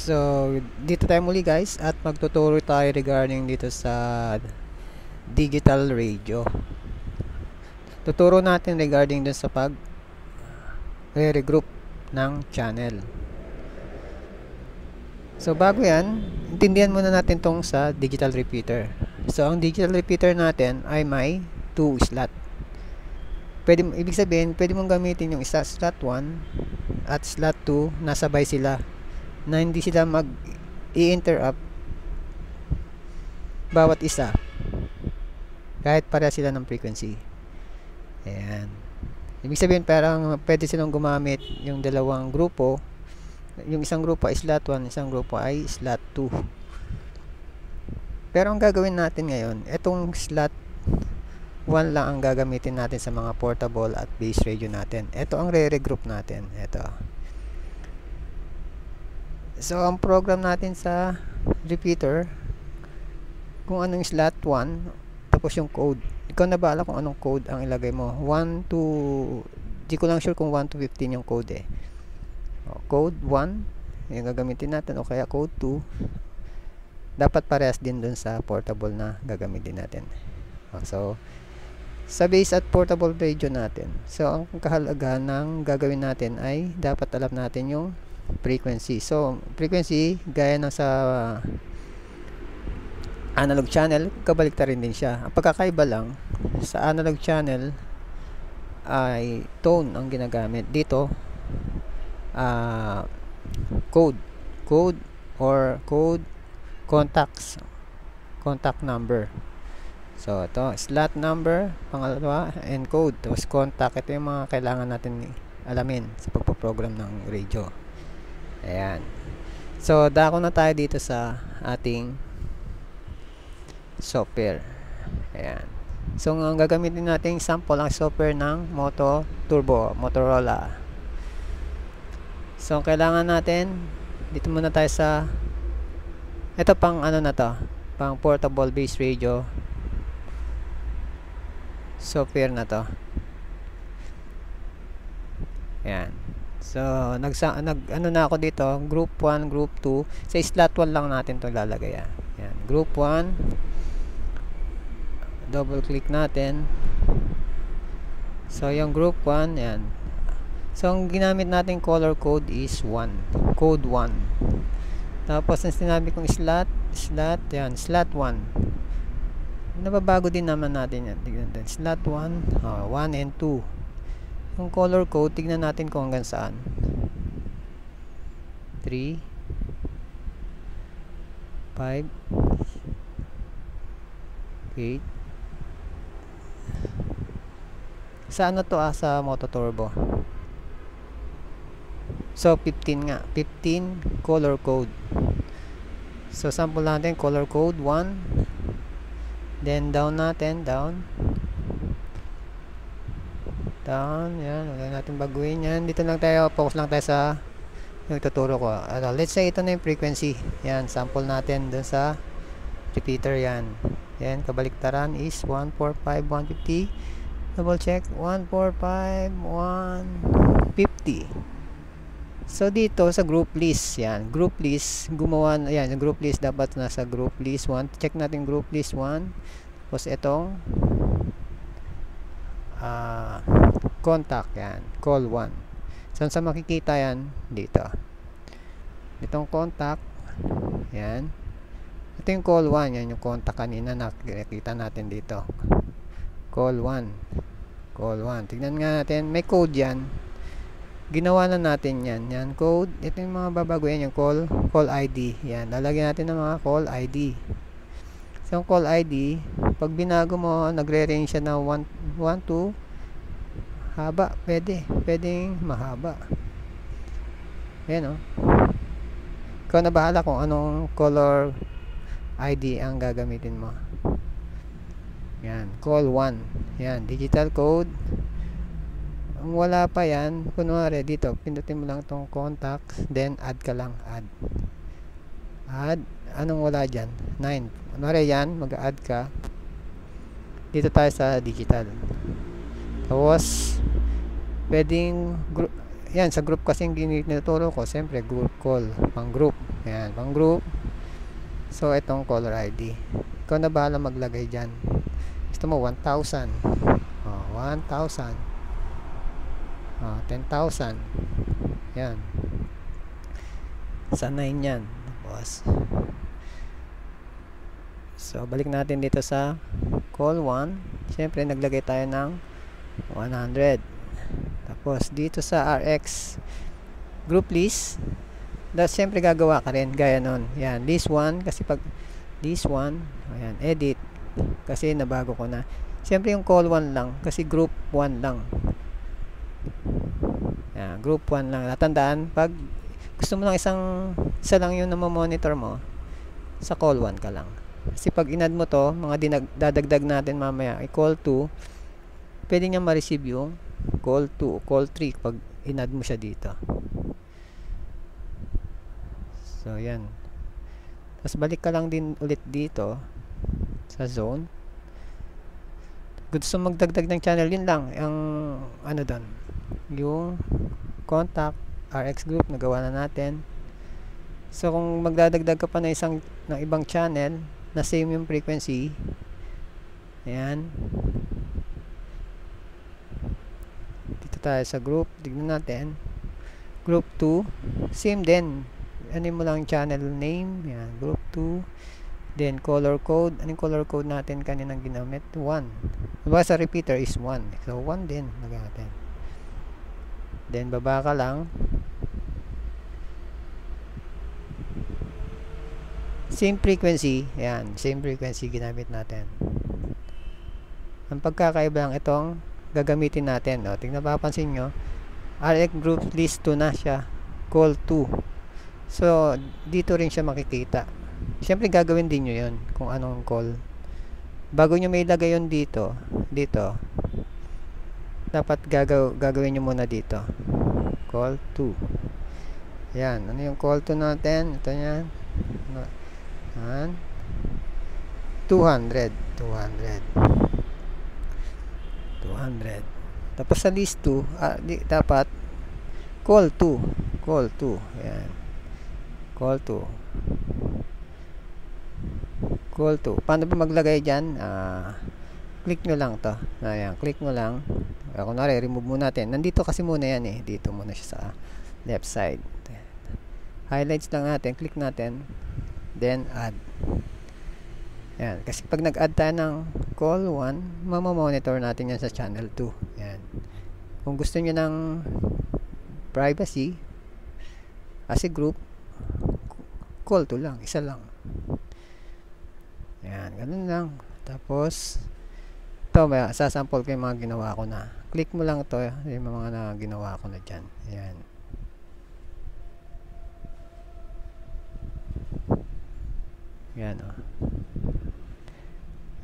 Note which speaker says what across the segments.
Speaker 1: So, dito tayo muli guys at magtuturo tayo regarding dito sa digital radio. Tuturo natin regarding dun sa pag re-regroup ng channel. So, bago yan, intindihan muna natin tong sa digital repeater. So, ang digital repeater natin ay may 2 slot. Ibig sabihin, pwede mong gamitin yung isa slot 1 at slot 2, nasabay sila na hindi sila mag-i-interrupt bawat isa kahit pareha sila ng frequency. Ayan. Ibig sabihin parang pwede silang gumamit yung dalawang grupo. Yung isang grupo ay slot 1, isang grupo ay slot 2. Pero ang gagawin natin ngayon, itong slot 1 lang ang gagamitin natin sa mga portable at base radio natin. Ito ang re-regroup natin. Ito. So, ang program natin sa repeater, kung anong slot 1, tapos yung code. Ikaw na bahala kung anong code ang ilagay mo. 1 to, di ko lang sure kung 1 to 15 yung code eh. Code 1, yung gagamitin natin, o kaya code 2, dapat parehas din dun sa portable na gagamitin natin. So, sa base at portable radio natin, so ang kahalagahan ng gagawin natin ay dapat alam natin yung frequency. So, frequency, gaya ng sa analog channel, kabaliktarin din siya. Ang pagkakaiba lang, sa analog channel ay tone ang ginagamit. Dito, code or code contacts, contact number. So, ito, slot number, pangalawa, and code, tapos contact. Ito yung mga kailangan natin alamin sa pagpaprogram ng radio. Ayan. So, dako na tayo dito sa ating software. Ayan. So, ang gagamitin natin sample ang software ng Moto Turbo, Motorola. So, kailangan natin, dito muna tayo sa, ito pang ano na to, pang portable base radio software na to. Ayan. So, ano na ako dito, group 1, group 2. Sa slot 1 lang natin ito lalagay. Ayan. Group 1. Double click natin. So, yung group 1, ayan. So, ang ginamit natin color code is 1. Code 1. Tapos, ang sinabi kong slot, ayan, slot 1. Nababago din naman natin yan. Tignan natin. Slot 1, 1 and 2. Yung color code, tignan natin kung hanggang saan. 3, 5, 8. Sa ano to sa Moto Turbo? So, 15 nga. 15 color code. So, sample natin, color code 1. Then, down natin, down. Yan, wala natin baguhin yan. Dito lang tayo, focus lang tayo sa yung tuturo ko. Let's say ito na yung frequency. Yan, sample natin dun sa repeater yan. Yan, kabaliktaran is 145, 150. Double check, 145, 150. So, dito sa group list, yan, group list, gumawa, yan, yung group list dapat nasa group list 1. Check natin group list 1. Tapos itong contact, yan, call 1. Saan sa makikita yan? Dito. Itong contact, yan. Ito yung call 1, yan yung contact kanina nakikita natin dito. Call 1. Call 1. Tignan nga natin, may code yan. Ginawa na natin yan. Yan, code. Ito yung mga babaguhin, yung call ID. Yan, lalagyan natin ng mga call ID. So, yung call ID, pag binago mo, nagre-range siya na 1 to haba. Pwedeng mahaba. Yan, Ikaw na bahala kung anong color ID ang gagamitin mo. Yan, call 1. Yan, digital code. Kung wala pa yan, kunwari dito, pindutin mo lang tong contact, then add ka lang, add, anong wala dyan? 9. Kunwari yan, mag-add ka, dito tayo sa digital. Tapos, pwedeng, yan, sa group kasing tinuturo ko, siyempre group call, pang group. Yan, pang group. So, itong caller ID. Ikaw na bahala maglagay dyan. Gusto mo 1,000. 1,000. 10,000. Yan. Sa 9 yan. Tapos, so, balik natin dito sa call 1. Siyempre, naglagay tayo ng 100. Tapos, dito sa RX group list, siyempre gagawa ka rin gaya nun. Yan, list 1. Kasi pag list 1, ayan, edit. Kasi nabago ko na. Siyempre yung call 1 lang. Kasi group 1 lang. Yan, group 1 lang. Natandaan, pag gusto mo lang isa lang yung namamonitor mo, sa call 1 ka lang. Kasi pag inad mo to, mga dadagdag natin mamaya, i-call 2, pwede niya ma-receive yung call 2, call 3 pag inad mo siya dito. So, yan. Tapos, balik ka lang din ulit dito sa zone. Gusto magdagdag ng channel, yun lang. Ang, ano doon, yung contact, RX group, nagawa na natin. So, kung magdadagdag ka pa na ng ibang channel, na same yung frequency, ayan. Dito tayo sa group, tignan natin. Group 2, same din. Ano mo lang channel name, yan, group 2. Then color code, anong color code natin kaninang ginamit? 1. Diba sa repeater is 1, so 1 din natin. Then baba ka lang, same frequency, yan, same frequency ginamit natin. Ang pagkakaiba lang itong gagamitin natin, no? Tingnan, papansin nyo, RX group list 2 na siya, call 2. So, dito rin siya makikita. Siyempre, gagawin din nyo yun kung anong call. Bago nyo may ilagay yun dito, dapat gagawin nyo muna dito. Call 2. Yan. Ano yung call 2 natin? Ito yan. 200. Tapos sa list 2, dapat call 2. Yan. Call 2. Paano ba maglagay dyan? Click nyo lang to. Ayan, click mo lang. Kunwari, remove muna natin. Nandito kasi muna yan eh. Dito muna siya sa left side. Highlights lang natin. Click natin. Then, add. Yan. Kasi pag nag-add tayo ng call 1, mamamonitor natin yan sa channel 2. Yan. Kung gusto nyo ng privacy, as a group, call 2 lang. Isa lang. Yan. Ganun lang. Tapos, ito, sasample ko yung mga ginawa ko na. Click mo lang ito, yung mga ginawa ko na dyan. Yan. Yan, o.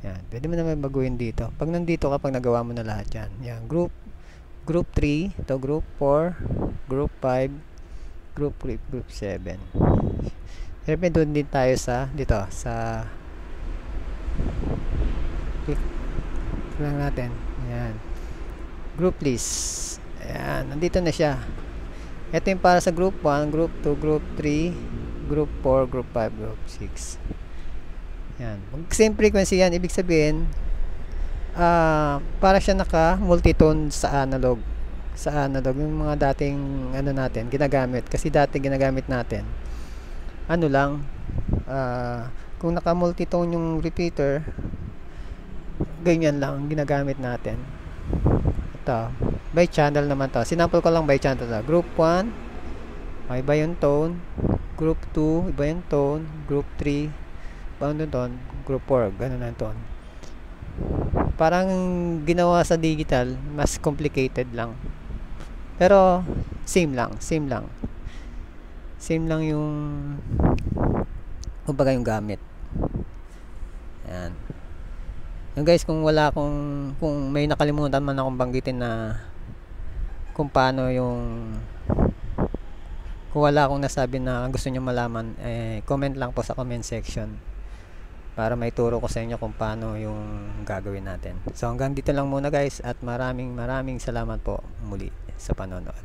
Speaker 1: Yan. Pwede mo naman baguhin dito. Pag nandito ka, pag nagawa mo na lahat yan. Yan. Group 3, ito group 4, group 5, group 7. Siyempre, doon din tayo sa, dito, sa click lang natin. Ayan. Group list. Ayan. Nandito na siya. Ito yung para sa group 1, group 2, group 3, group 4, group 5, group 6. Ayan. Same frequency yan. Ibig sabihin, para siya naka-multitone sa analog. Sa analog. Yung mga dating, ano natin, ginagamit. Kasi dati ginagamit natin. Ano lang, kung naka-multitone yung repeater, ganyan lang ginagamit natin. Ito, by channel naman to. Sinample ko lang by channel to. Group 1, iba yung tone. Group 2, iba yung tone. Group 3, iba yung tone. Group 4, ganun ang tone. Parang ginawa sa digital, mas complicated lang. Pero, same lang. Same lang yung kumbaga yung gamit. Ayan. Yung guys, kung may nakalimutan man akong banggitin na kung paano kung wala akong nasabi na gusto nyo malaman, comment lang po sa comment section para may turo ko sa inyo kung paano yung gagawin natin. So hanggang dito lang muna guys, at maraming salamat po muli sa panonood.